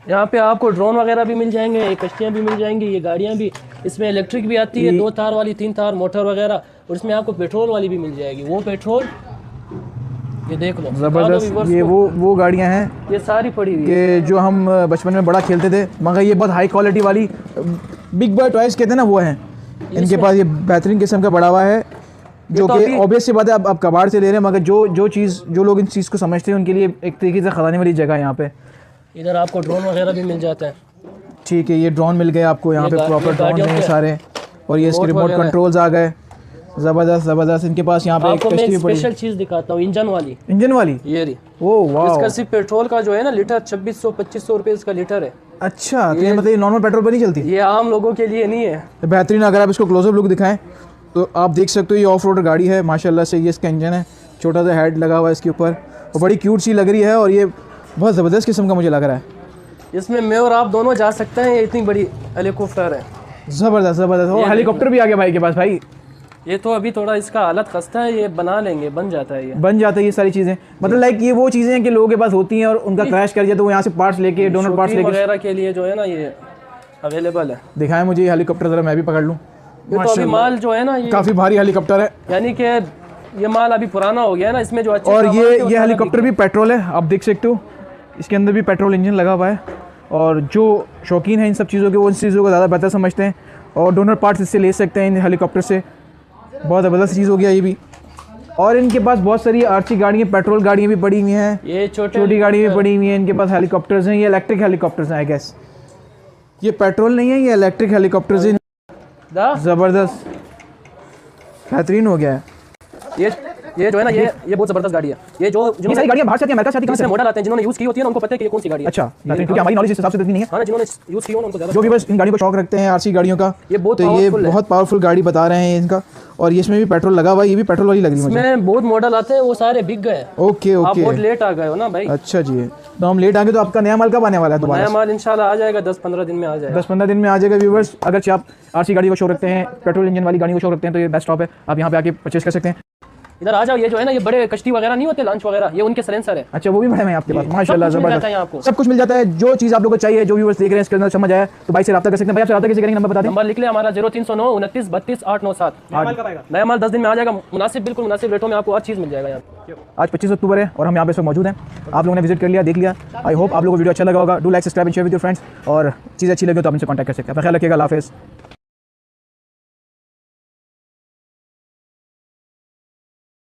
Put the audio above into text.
यहाँ पे आपको ड्रोन वगैरह भी मिल जाएंगे, ये कश्तियाँ भी मिल जाएंगी, ये गाड़ियाँ भी, इसमें इलेक्ट्रिक भी आती है 2 तार वाली, 3 तार मोटर वगैरह, और इसमें आपको पेट्रोल वाली भी मिल जाएगी। वो पेट्रोल ये देख लो, ज़बरदस्त। ये वो गाड़ियाँ हैं ये सारी पड़ी हुई कि जो हम बचपन में बड़ा खेलते थे, मगर ये बहुत हाई क्वालिटी वाली बिग बॉय टॉयज़ कहते हैं ना, वो हैं इनके पास। ये बेहतरीन किस्म का बड़ा हुआ है, जो कि ऑब्वियस सी बात है अब कबाड़ से ले रहे हैं, मगर जो लोग इन चीज़ को समझते हैं उनके लिए एक तरीके से खजाने वाली जगह है यहाँ पे। इधर आपको ड्रोन वगैरह भी मिल जाता है। ठीक है, ये ड्रोन मिल गए आपको यहाँ पे, प्रॉपर ड्रोन हैं सारे, और ये इसके रिमोट कंट्रोल्स आ गए। ज़बरदस्त। इनके पास यहाँ पे आपको मैं एक स्पेशल चीज़ दिखाता हूँ, इंजन वाली ये रही। ओह वाह, इसका सिर्फ पेट्रोल का जो है ना लीटर 2600-2500 रुपये इसका लीटर है। अच्छा, तो ये मतलब ये नॉर्मल पेट्रोल पर नहीं चलती? ये आम लोगों के लिए नहीं है। बेहतरीन। अगर आप इसको क्लोजअप लुक दिखाएं तो आप देख सकते हो ये ऑफ रोड गाड़ी है माशाल्लाह से। ये इसका इंजन है, छोटा सा हेड लगा हुआ है इसके ऊपर, और बड़ी क्यूट सी लग रही है, और ये बहुत ज़बरदस्त किस्म का मुझे लग रहा है। इसमें मैं और आप दोनों जा सकते हैं, ये इतनी बड़ी हेलीकॉप्टर है। ज़बरदस्त। और हेलीकॉप्टर भी आ गया भाई के पास। भाई ये तो अभी थोड़ा इसका हालत खस्ता है, ये बना लेंगे, बन जाता है ये सारी चीज़ें। मतलब लाइक ये वो चीज़ें हैं कि लोगों के पास होती हैं और उनका क्रैश कर जाए तो वो यहाँ से पार्ट्स लेके, डोनर पार्ट्स लेके वगैरह के लिए जो है ना ये अवेलेबल है। दिखाएं मुझे ये हेलीकॉप्टर, ज़रा मैं भी पकड़ लूँ। ये तो अभी माल जो है ना ये काफ़ी भारी हेलीकॉप्टर है, यानी कि ये माल अभी पुराना हो गया है ना, इसमें जो अच्छा। और ये हेलीकॉप्टर भी पेट्रोल है, आप देख सकते हो इसके अंदर भी पेट्रोल इंजन लगा हुआ है। और जो शौकीन है इन सब चीज़ों के, वो इन चीज़ों को ज़्यादा बेहतर समझते हैं, और डोनर पार्ट्स इससे ले सकते हैं इन हेलीकॉप्टर से। बहुत ज़बरदस्त चीज़ हो गया ये भी। और इनके पास बहुत सारी आरसी गाड़ियाँ, पेट्रोल गाड़ियाँ भी पड़ी हुई हैं, ये छोटी गाड़ियाँ भी पड़ी हुई हैं। इनके पास हेलीकॉप्टर्स हैं, ये इलेक्ट्रिक हेलीकॉप्टर्स हैं आई गेस। ये पेट्रोल नहीं है, ये इलेक्ट्रिक हेलीकॉप्टर्स हैं। ज़बरदस्त, बेहतरीन हो गया है ये जो है ना ये बहुत ज़बरदस्त गाड़ी है। ये जो सारी गाड़ियाँ बाहर से आती हैं, अमेरिका से आती हैं, मॉडल आते हैं, जिन्होंने यूज़ की होती है ना उनको पता है कि ये कौन सी गाड़ी है। अच्छा, क्योंकि हमारी नॉलेज इस हिसाब से इतनी नहीं है। हाँ, जिन्होंने यूज़ की हो उनको ज़्यादा। जो भी बस इन गाड़ियों को शौक रखते हैं आरसी गाड़ियों का, ये बहुत तो ये बहुत पावरफुल गाड़ी बता रहे हैं इनका। और ये इसमें भी पेट्रोल लगा हुआ है, ये भी पेट्रोल वाली लग रही है मुझे। इसमें बहुत मॉडल आते हैं, वो सारे बिक गए। ओके आप बहुत लेट आ गए हो ना भाई। अच्छा जी, तो हम लेट आ गए, तो आपका नया माल कब आने वाला है दोबारा? नया माल इंशाल्लाह आ जाएगा, 10-15 दिन में आ जाएगा। 10-15 दिन में आ जाएगा व्यूवर्स। अगर आप आरसी गाड़ी को शौक रखते हैं, पेट्रोल इंजन वाली गाड़ी को शौक रखते हैं, तो ये बेस्ट स्टॉप है, आप यहाँ पे आके परचेस कर सकते हैं। इधर आ जाओ, ये जो है ना ये बड़े कश्ती वगैरह नहीं होते लॉन्च वगैरह, ये उनके सलेंसर है। अच्छा, वो भी बड़े हैं आपके पास, माशाल्लाह ज़बरदस्त। आपको सब कुछ मिल जाता है, जो चीज़ आप लोगों को चाहिए, जो व्यूवर्स देख रहे हैं इसके अंदर समझ आया तो भाई से रब्ता कर सकते हैं। भाई आपसे रब्ता कैसे करेंगे, नंबर बता दें। नंबर लिख ले हमारा 0309 29 32 897। नया माल 10 दिन में आ जाएगा, मुनासिब, बिल्कुल मुनासिब रेटों में आपको हर चीज़ मिल जाएगा यहाँ। आज 25 अक्टूबर है और हम यहाँ पे सब मौजूद हैं। आप लोगों ने विजिट कर लिया, देख लिया। आई होप आप लोगों को वीडियो अच्छा लगा होगा। Do like, subscribe and share with your friends, और चीज़ अच्छी लगे तो आप इनसे कॉन्टैक्ट कर सकते हैं। अपना ख्याल रखिएगा, अल्लाह हाफ़िज़।